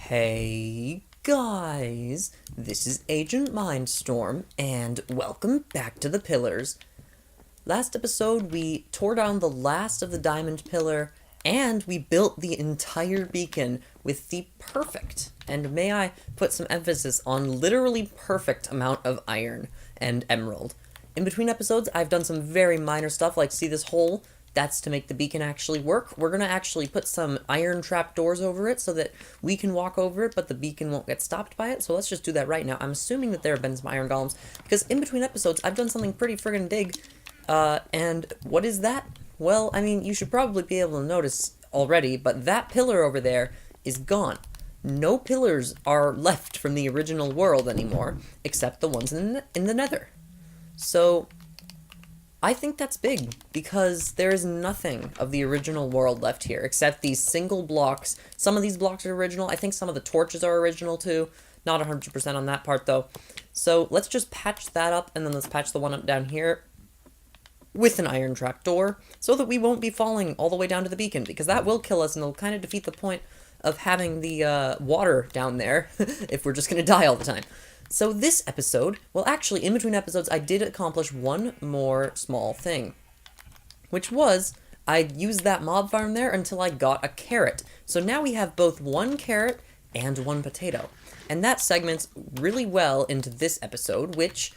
Hey guys, this is AgentMindStorm, and welcome back to the Pillars. Last episode, we tore down the last of the diamond pillar, and we built the entire beacon with the perfect, and may I put some emphasis on literally perfect amount of iron and emerald. In between episodes, I've done some very minor stuff, like see this hole? That's to make the beacon actually work. We're going to actually put some iron trap doors over it so that we can walk over it, but the beacon won't get stopped by it. So let's just do that right now. I'm assuming that there have been some iron golems, because in between episodes, I've done something pretty friggin' big. And what is that? Well, I mean, you should probably be able to notice already, but that pillar over there is gone. No pillars are left from the original world anymore, except the ones in the Nether. So I think that's big, because there is nothing of the original world left here, except these single blocks. Some of these blocks are original. I think some of the torches are original, too. Not 100% on that part, though. So let's just patch that up, and then let's patch the one up down here with an iron trapdoor, so that we won't be falling all the way down to the beacon, because that will kill us, and it'll kind of defeat the point of having the water down there, if we're just going to die all the time. So this episode, well actually in between episodes I did accomplish one more small thing, which was I used that mob farm there until I got a carrot. So now we have both one carrot and one potato. And that segments really well into this episode, which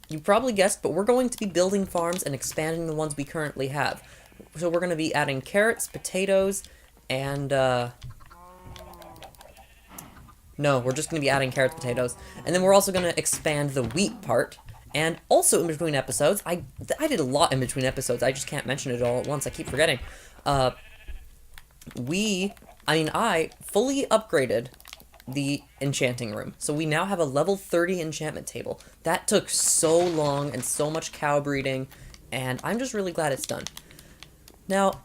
you probably guessed, but we're going to be building farms and expanding the ones we currently have. So we're going to be adding carrots, potatoes, and no, we're just going to be adding carrots, potatoes, and then we're also going to expand the wheat part. And also in between episodes, I did a lot in between episodes. I just can't mention it all at once. I keep forgetting. I fully upgraded the enchanting room. So we now have a level 30 enchantment table. That took so long and so much cow breeding, and I'm just really glad it's done. Now,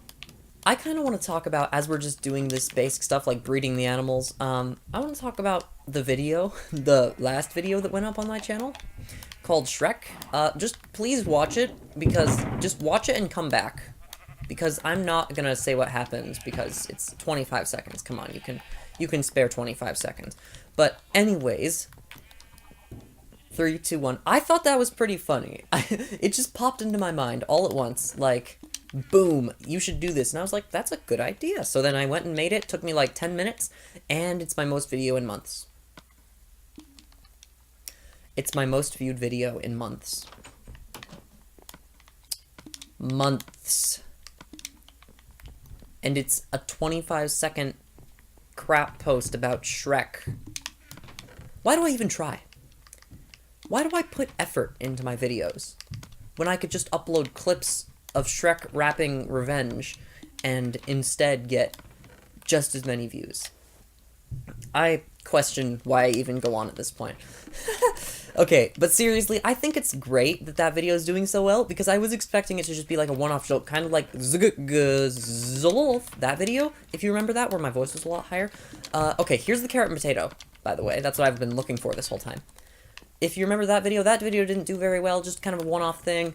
I kind of want to talk about, as we're just doing this basic stuff like breeding the animals, I want to talk about the video, the last video that went up on my channel, called Shrek. Just please watch it, because, just watch it and come back, because I'm not gonna say what happens, because it's 25 seconds, come on, you can spare 25 seconds. But anyways, 3, 2, 1, I thought that was pretty funny. It just popped into my mind all at once, like, boom, you should do this. And I was like, that's a good idea. So then I went and made it. Took me like 10 minutes. And it's my most video in months. It's my most viewed video in months. Months. And it's a 25-second crap post about Shrek. Why do I even try? Why do I put effort into my videos when I could just upload clips of Shrek rapping revenge and instead get just as many views? I question why I even go on at this point. Okay, but seriously, I think it's great that that video is doing so well, because I was expecting it to just be like a one-off joke, kind of like that video, if you remember that, where my voice was a lot higher. Okay, here's the carrot and potato, by the way. That's what I've been looking for this whole time. If you remember that video didn't do very well, just kind of a one-off thing.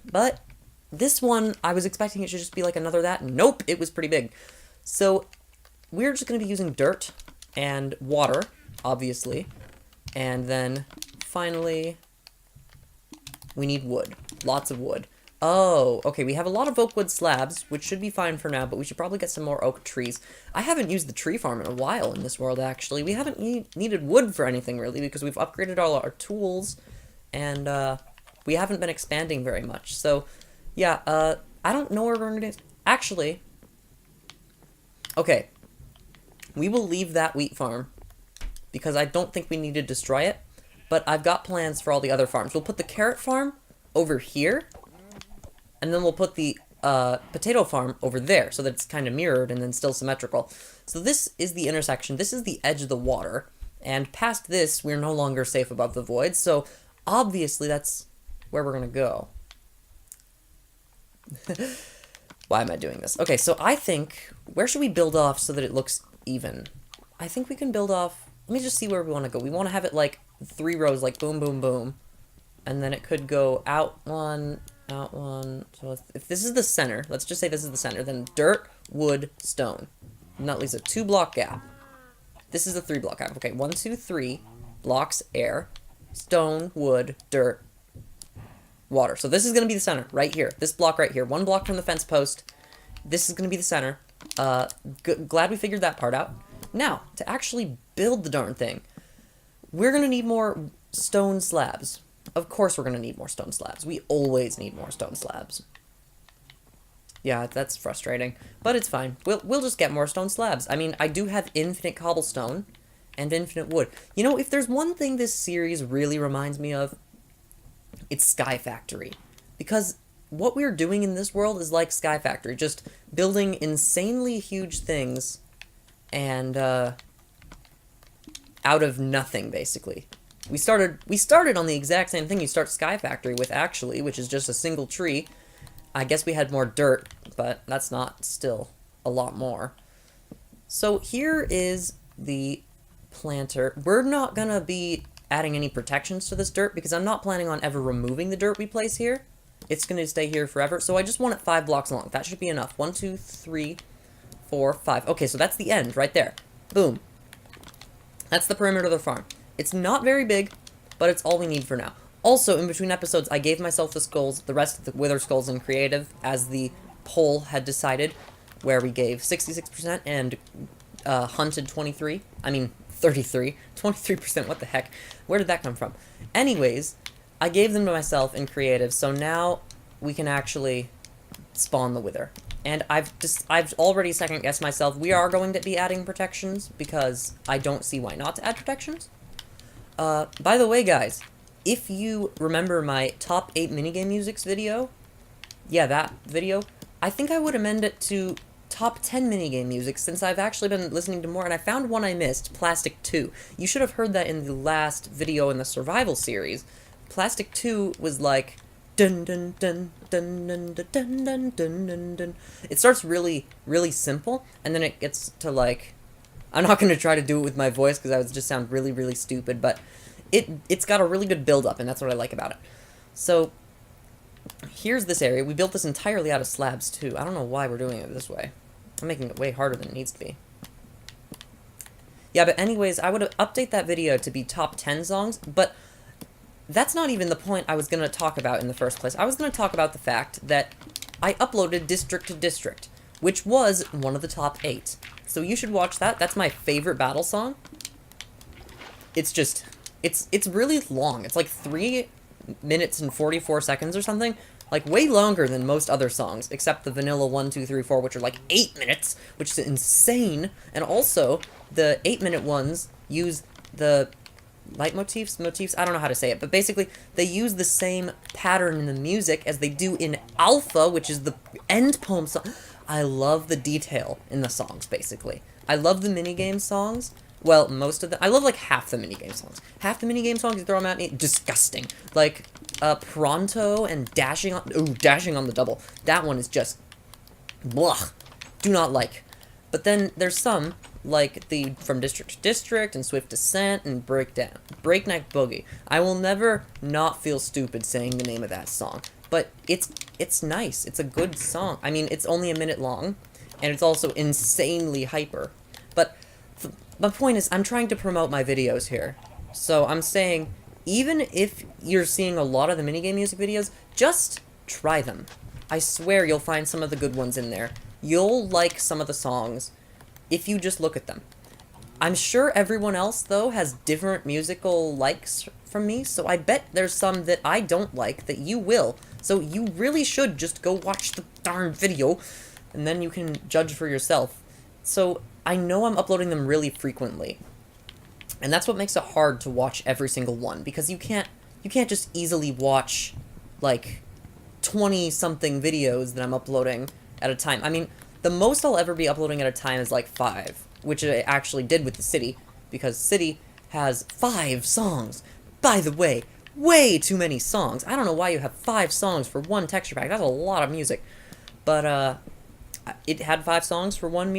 But this one, I was expecting it should just be like another that. Nope, it was pretty big. So we're just going to be using dirt and water, obviously. And then finally, we need wood. Lots of wood. Oh, okay, we have a lot of oak wood slabs, which should be fine for now, but we should probably get some more oak trees. I haven't used the tree farm in a while in this world, actually. We haven't needed wood for anything, really, because we've upgraded all our tools, and we haven't been expanding very much. So, yeah, I don't know where we're going to do. Actually, okay, we will leave that wheat farm, because I don't think we need to destroy it, but I've got plans for all the other farms. We'll put the carrot farm over here, and then we'll put the potato farm over there, so that it's kind of mirrored and then still symmetrical. So this is the intersection. This is the edge of the water, and past this, we're no longer safe above the void, so obviously that's where we're going to go. Why am I doing this? Okay, so I think, where should we build off so that it looks even? I think we can build off, let me just see where we want to go. We want to have it like 3 rows, like boom, boom, boom. And then it could go out one. So if this is the center, let's just say this is the center, then dirt, wood, stone. And that leaves a 2-block gap. This is the 3-block kind. Okay, 1, 2, 3 blocks, air, stone, wood, dirt, water. So this is going to be the center, right here. This block right here. 1 block from the fence post. This is going to be the center. Glad we figured that part out. Now, to actually build the darn thing, we're going to need more stone slabs. Of course we're going to need more stone slabs. We always need more stone slabs. Yeah, that's frustrating, but it's fine. We'll just get more stone slabs. I mean, I do have infinite cobblestone and infinite wood. You know, if there's one thing this series really reminds me of, it's Sky Factory. Because what we're doing in this world is like Sky Factory, just building insanely huge things and out of nothing, basically. We started on the exact same thing you start Sky Factory with, actually, which is just a single tree. I guess we had more dirt, but that's not still a lot more. So here is the planter. We're not gonna be adding any protections to this dirt because I'm not planning on ever removing the dirt we place here. It's gonna stay here forever, so I just want it 5 blocks long. That should be enough. 1, 2, 3, 4, 5. Okay, so that's the end right there. Boom. That's the perimeter of the farm. It's not very big, but it's all we need for now. Also, in between episodes, I gave myself the skulls, the rest of the wither skulls in creative, as the poll had decided, where we gave 66% and hunted 23. I mean, 33. 23%, what the heck? Where did that come from? Anyways, I gave them to myself in creative, so now we can actually spawn the wither. And I've already second-guessed myself. We are going to be adding protections, because I don't see why not to add protections. By the way, guys, if you remember my top 8 minigame musics video, yeah, that video, I think I would amend it to top 10 minigame music, since I've actually been listening to more, and I found one I missed, Plastic 2. You should have heard that in the last video in the survival series. Plastic 2 was like, dun dun dun dun dun dun dun dun dun dun dun. It starts really, really simple, and then it gets to like, I'm not going to try to do it with my voice, because I would just sound really, really stupid, but it's got a really good build-up, and that's what I like about it. So, here's this area. We built this entirely out of slabs, too. I don't know why we're doing it this way. I'm making it way harder than it needs to be. Yeah, but anyways, I would update that video to be top 10 songs, but that's not even the point I was going to talk about in the first place. I was going to talk about the fact that I uploaded District to District, which was one of the top 8. So you should watch that. That's my favorite battle song. It's just... It's really long. It's like 3 minutes and 44 seconds or something. Like, way longer than most other songs, except the vanilla 1, 2, 3, 4, which are like 8 minutes, which is insane. And also, the 8-minute ones use the leitmotifs, motifs, I don't know how to say it, but basically, they use the same pattern in the music as they do in Alpha, which is the end poem song. I love the detail in the songs, basically. I love the minigame songs. Well, most of them. I love, like, half the minigame songs. Half the minigame songs, you throw them at me, disgusting. Like, Pronto and Dashing on... Ooh, Dashing on the Double. That one is just... blah. Do not like. But then there's some, like the From District to District, and Swift Descent, and Breakneck Boogie. I will never not feel stupid saying the name of that song. But it's nice. It's a good song. I mean, it's only a minute long, and it's also insanely hyper. But... my point is, I'm trying to promote my videos here. So I'm saying, even if you're seeing a lot of the minigame music videos, just try them. I swear you'll find some of the good ones in there. You'll like some of the songs if you just look at them. I'm sure everyone else, though, has different musical likes from me, so I bet there's some that I don't like that you will. So you really should just go watch the darn video, and then you can judge for yourself. So... I know I'm uploading them really frequently, and that's what makes it hard to watch every single one, because you can't just easily watch, like, 20-something videos that I'm uploading at a time. I mean, the most I'll ever be uploading at a time is, like, 5, which I actually did with the city, because City has 5 songs. By the way, way too many songs. I don't know why you have 5 songs for one texture pack. That's a lot of music. But, it had 5 songs for one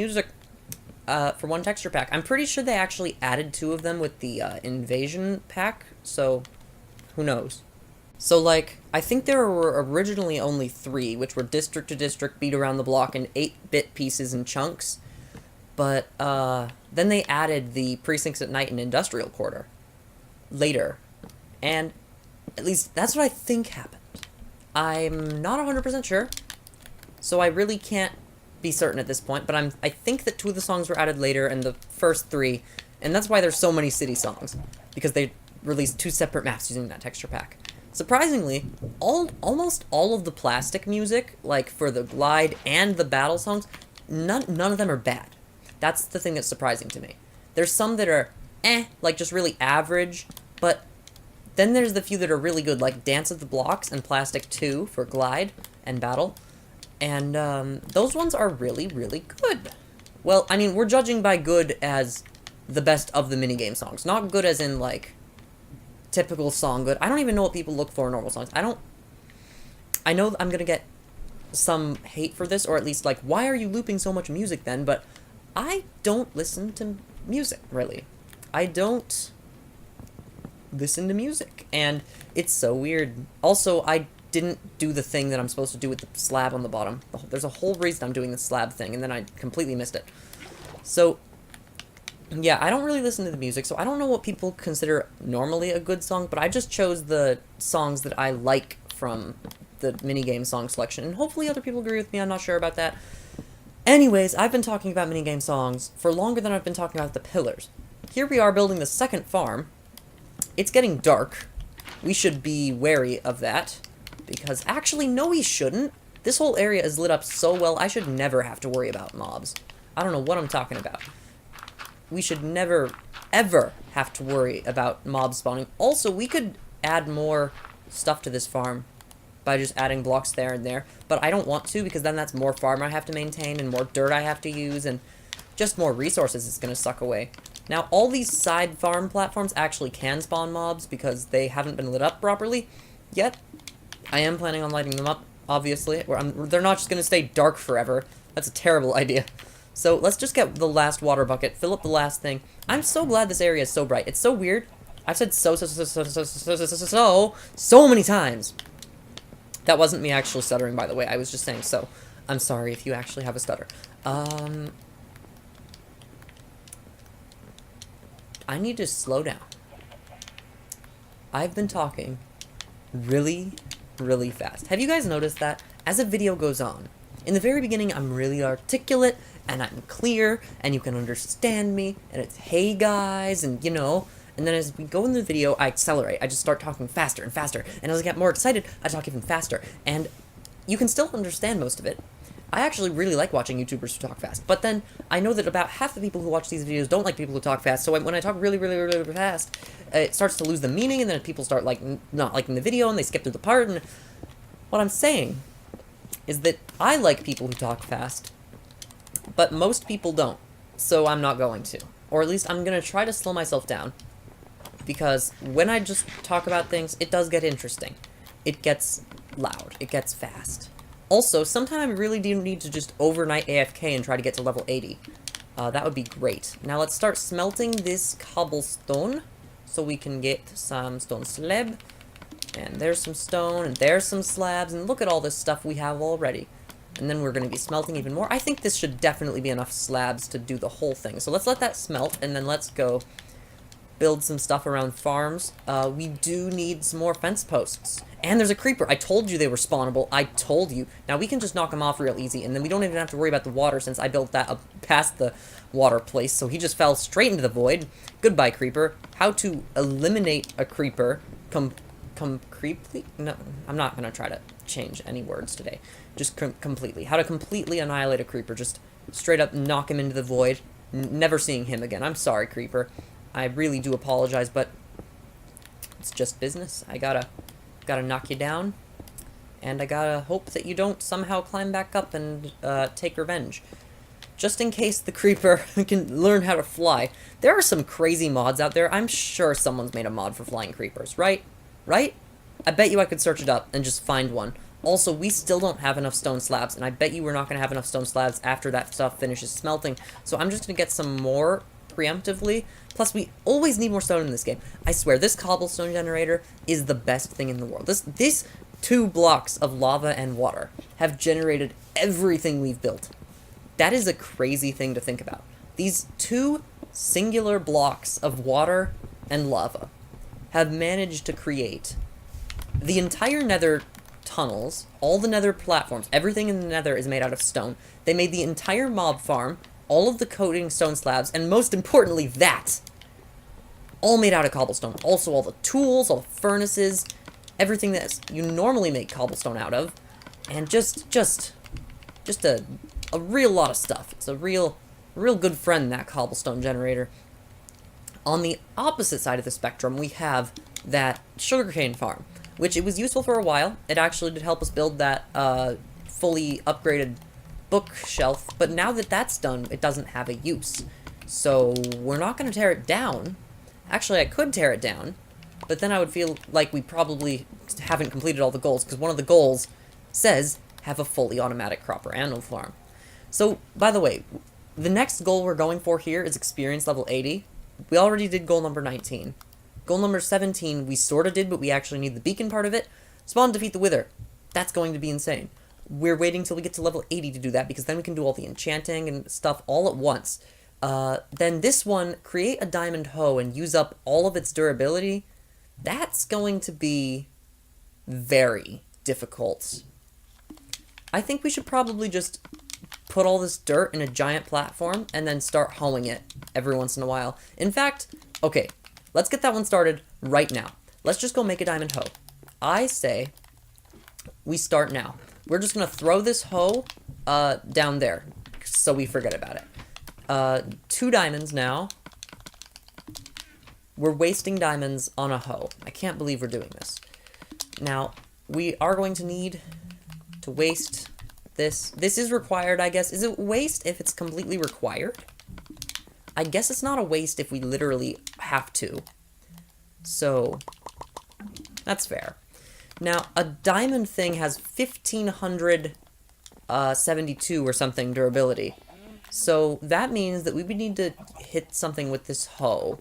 for one texture pack. I'm pretty sure they actually added 2 of them with the invasion pack, so who knows. So, like, I think there were originally only 3, which were District to District, Beat Around the Block, and 8-bit pieces and chunks. But then they added the precincts at night and industrial quarter later. And at least that's what I think happened. I'm not 100% sure, so I really can't be certain at this point, but I think that 2 of the songs were added later and the first 3, and that's why there's so many city songs, because they released 2 separate maps using that texture pack. Surprisingly, almost all of the plastic music, like for the glide and the battle songs, none of them are bad. That's the thing that's surprising to me. There's some that are like just really average, but then there's the few that are really good, like Dance of the Blocks and Plastic 2 for glide and battle. And those ones are really, really good. Well, I mean, we're judging by good as the best of the minigame songs. Not good as in, like, typical song good. I don't even know what people look for in normal songs. I know I'm gonna get some hate for this, or at least, like, why are you looping so much music then? But I don't listen to music, really. I don't listen to music, and it's so weird. Also, I didn't do the thing that I'm supposed to do with the slab on the bottom. There's a whole reason I'm doing the slab thing, and then I completely missed it. So, yeah, I don't really listen to the music, so I don't know what people consider normally a good song, but I just chose the songs that I like from the minigame song selection, and hopefully other people agree with me. I'm not sure about that. Anyways, I've been talking about minigame songs for longer than I've been talking about the pillars. Here we are building the second farm. It's getting dark. We should be wary of that. Because, actually, no we shouldn't. This whole area is lit up so well, I should never have to worry about mobs. I don't know what I'm talking about. We should never, ever have to worry about mobs spawning. Also, we could add more stuff to this farm by just adding blocks there and there. But I don't want to, because then that's more farm I have to maintain and more dirt I have to use and just more resources it's going to suck away. Now, all these side farm platforms actually can spawn mobs because they haven't been lit up properly yet. I am planning on lighting them up, obviously. They're not just going to stay dark forever. That's a terrible idea. So let's just get the last water bucket, fill up the last thing. I'm so glad this area is so bright. It's so weird. I've said so many times. That wasn't me actually stuttering, by the way. I was just saying so. I'm sorry if you actually have a stutter. I need to slow down. I've been talking really fast. Have you guys noticed that? As a video goes on, in the very beginning, I'm really articulate, and I'm clear, and you can understand me, and it's, hey guys, and you know, and then as we go in the video, I accelerate. I just start talking faster and faster, and as I get more excited, I talk even faster, and you can still understand most of it. I actually really like watching YouTubers who talk fast, but then I know that about half the people who watch these videos don't like people who talk fast, so when I talk really fast, it starts to lose the meaning, and then people start not liking the video, and they skip through the part, and what I'm saying is that I like people who talk fast, but most people don't, so I'm not going to. Or at least I'm going to try to slow myself down, because when I just talk about things, it does get interesting. It gets loud. It gets fast. Also, sometimes I really do need to just overnight AFK and try to get to level 80. That would be great. Now let's start smelting this cobblestone so we can get some stone slab. And there's some stone, and there's some slabs, and look at all this stuff we have already. And then we're going to be smelting even more. I think this should definitely be enough slabs to do the whole thing. So let's let that smelt, and then let's go build some stuff around farms. We do need some more fence posts. And there's a creeper. I told you they were spawnable. I told you. Now we can just knock them off real easy, and then we don't even have to worry about the water since I built that up past the water place. So he just fell straight into the void. Goodbye, creeper. How to eliminate a creeper completely? No, I'm not going to try to change any words today. Just completely. How to completely annihilate a creeper. Just straight up knock him into the void. Never seeing him again. I'm sorry, creeper. I really do apologize, but it's just business. I gotta knock you down, and I gotta hope that you don't somehow climb back up and take revenge. Just in case the creeper can learn how to fly. There are some crazy mods out there. I'm sure someone's made a mod for flying creepers, right? Right? I bet you I could search it up and just find one. Also, we still don't have enough stone slabs, and I bet you we're not going to have enough stone slabs after that stuff finishes smelting. So I'm just going to get some more preemptively. Plus, we always need more stone in this game. I swear, this cobblestone generator is the best thing in the world. These 2 blocks of lava and water have generated everything we've built. That is a crazy thing to think about. These two singular blocks of water and lava have managed to create the entire Nether tunnels, all the Nether platforms, everything in the Nether is made out of stone. They made the entire mob farm, all of the coating stone slabs, and most importantly, that! All made out of cobblestone. Also, all the tools, all the furnaces, everything that you normally make cobblestone out of, and just a real lot of stuff. It's a real good friend, that cobblestone generator. On the opposite side of the spectrum, we have that sugarcane farm, which it was useful for a while. It actually did help us build that fully upgraded bookshelf, but now that that's done, it doesn't have a use. So we're not going to tear it down. Actually, I could tear it down, but then I would feel like we probably haven't completed all the goals, because one of the goals says have a fully automatic cropper animal farm. So, by the way, the next goal we're going for here is experience level 80. We already did goal number 19. Goal number 17 we sort of did, but we actually need the beacon part of it. Spawn, defeat the wither. That's going to be insane. We're waiting till we get to level 80 to do that, because then we can do all the enchanting and stuff all at once. Then this one, create a diamond hoe and use up all of its durability. That's going to be very difficult. I think we should probably just put all this dirt in a giant platform and then start hoeing it every once in a while. In fact, okay, let's get that one started right now. Let's just go make a diamond hoe. I say we start now. We're just going to throw this hoe down there so we forget about it. 2 diamonds now. We're wasting diamonds on a hoe. I can't believe we're doing this. Now, we are going to need to waste this. This is required, I guess. Is it waste if it's completely required? I guess it's not a waste if we literally have to. So, that's fair. Now, a diamond thing has 1572 or something durability. So, that means that we would need to hit something with this hoe.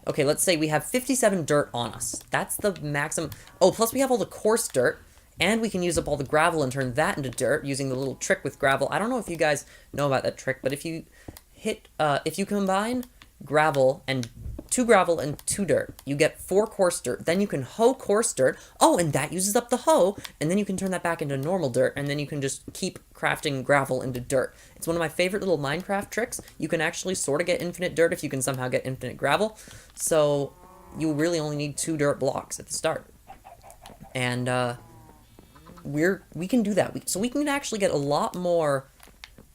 Okay, let's say we have 57 dirt on us. That's the maximum. Oh, plus we have all the coarse dirt, and we can use up all the gravel and turn that into dirt using the little trick with gravel. I don't know if you guys know about that trick, but if you combine gravel and 2 gravel and 2 dirt, you get 4 coarse dirt. Then you can hoe coarse dirt. Oh, and that uses up the hoe, and then you can turn that back into normal dirt, and then you can just keep crafting gravel into dirt. It's one of my favorite little Minecraft tricks. You can actually sort of get infinite dirt if you can somehow get infinite gravel. So you really only need 2 dirt blocks at the start. And we can do that. So we can actually get a lot more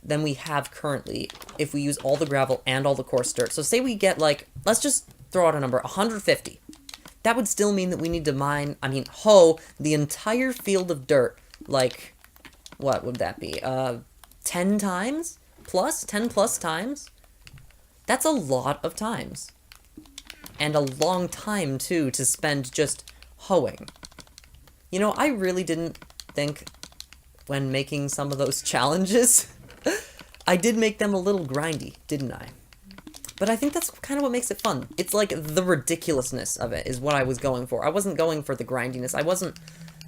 than we have currently if we use all the gravel and all the coarse dirt. So say we get, like, let's just throw out a number, 150. That would still mean that we need to hoe the entire field of dirt, like, what would that be, 10 times? Plus? 10 plus times? That's a lot of times. And a long time, too, to spend just hoeing. You know, I really didn't think, when making some of those challenges, I did make them a little grindy, didn't I? But I think that's kind of what makes it fun. It's like the ridiculousness of it is what I was going for. I wasn't going for the grindiness. I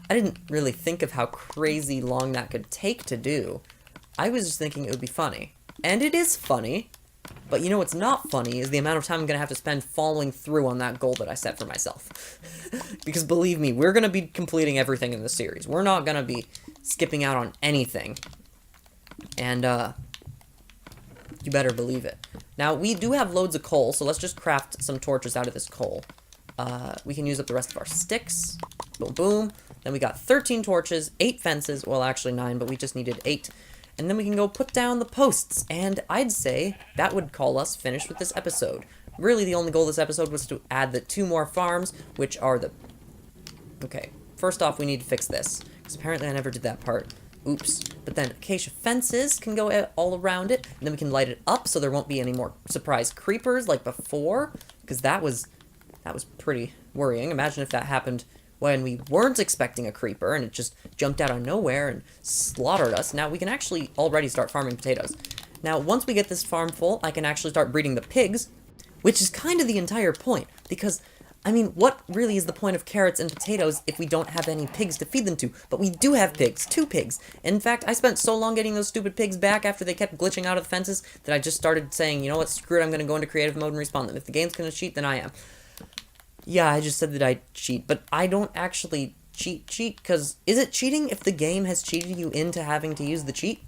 didn't really think of how crazy long that could take to do. I was just thinking it would be funny. And it is funny, but you know what's not funny is the amount of time I'm going to have to spend following through on that goal that I set for myself. Because believe me, we're going to be completing everything in the series. We're not going to be skipping out on anything. And, you better believe it. Now, we do have loads of coal, so let's just craft some torches out of this coal. We can use up the rest of our sticks. Boom, boom. Then we got 13 torches, 8 fences. Well, actually 9, but we just needed 8. And then we can go put down the posts. And I'd say that would call us finished with this episode. Really, the only goal of this episode was to add the 2 more farms, which are the... Okay, first off, we need to fix this, because apparently I never did that part. Oops. But then acacia fences can go all around it, and then we can light it up so there won't be any more surprise creepers like before, because that was pretty worrying. Imagine if that happened when we weren't expecting a creeper and it just jumped out of nowhere and slaughtered us. Now we can actually already start farming potatoes. Now, once we get this farm full, I can actually start breeding the pigs, which is kind of the entire point, because I mean, what really is the point of carrots and potatoes if we don't have any pigs to feed them to? But we do have pigs, 2 pigs. In fact, I spent so long getting those stupid pigs back after they kept glitching out of the fences that I just started saying, you know what, screw it, I'm going to go into creative mode and respawn them. If the game's going to cheat, then I am. Yeah, I just said that I cheat, but I don't actually cheat, because is it cheating if the game has cheated you into having to use the cheat?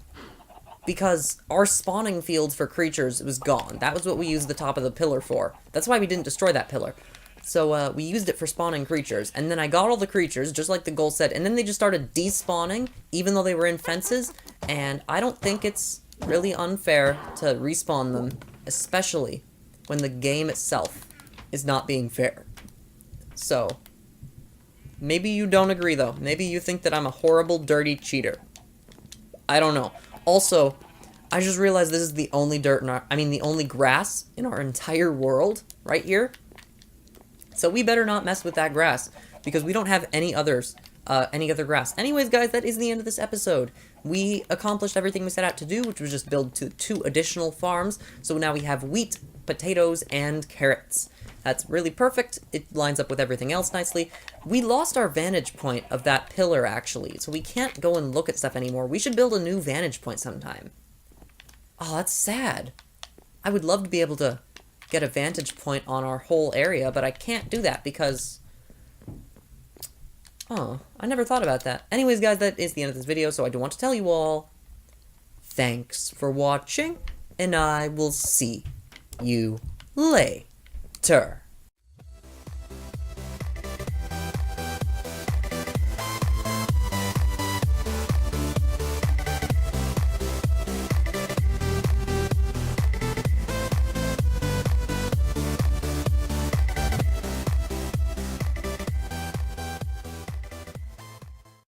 Because our spawning field for creatures was gone. That was what we used the top of the pillar for. That's why we didn't destroy that pillar. So, we used it for spawning creatures, and then I got all the creatures, just like the goal said, and then they just started despawning, even though they were in fences, and I don't think it's really unfair to respawn them, especially when the game itself is not being fair. So, maybe you don't agree, though. Maybe you think that I'm a horrible, dirty cheater. I don't know. Also, I just realized this is the only the only grass in our entire world, right here. So we better not mess with that grass, because we don't have any other grass. Anyways, guys, that is the end of this episode. We accomplished everything we set out to do, which was just build 2 additional farms. So now we have wheat, potatoes, and carrots. That's really perfect. It lines up with everything else nicely. We lost our vantage point of that pillar, actually, so we can't go and look at stuff anymore. We should build a new vantage point sometime. Oh, that's sad. I would love to be able to get a vantage point on our whole area, but I can't do that because... Oh, I never thought about that. Anyways, guys, that is the end of this video, so I do want to tell you all, thanks for watching, and I will see you later.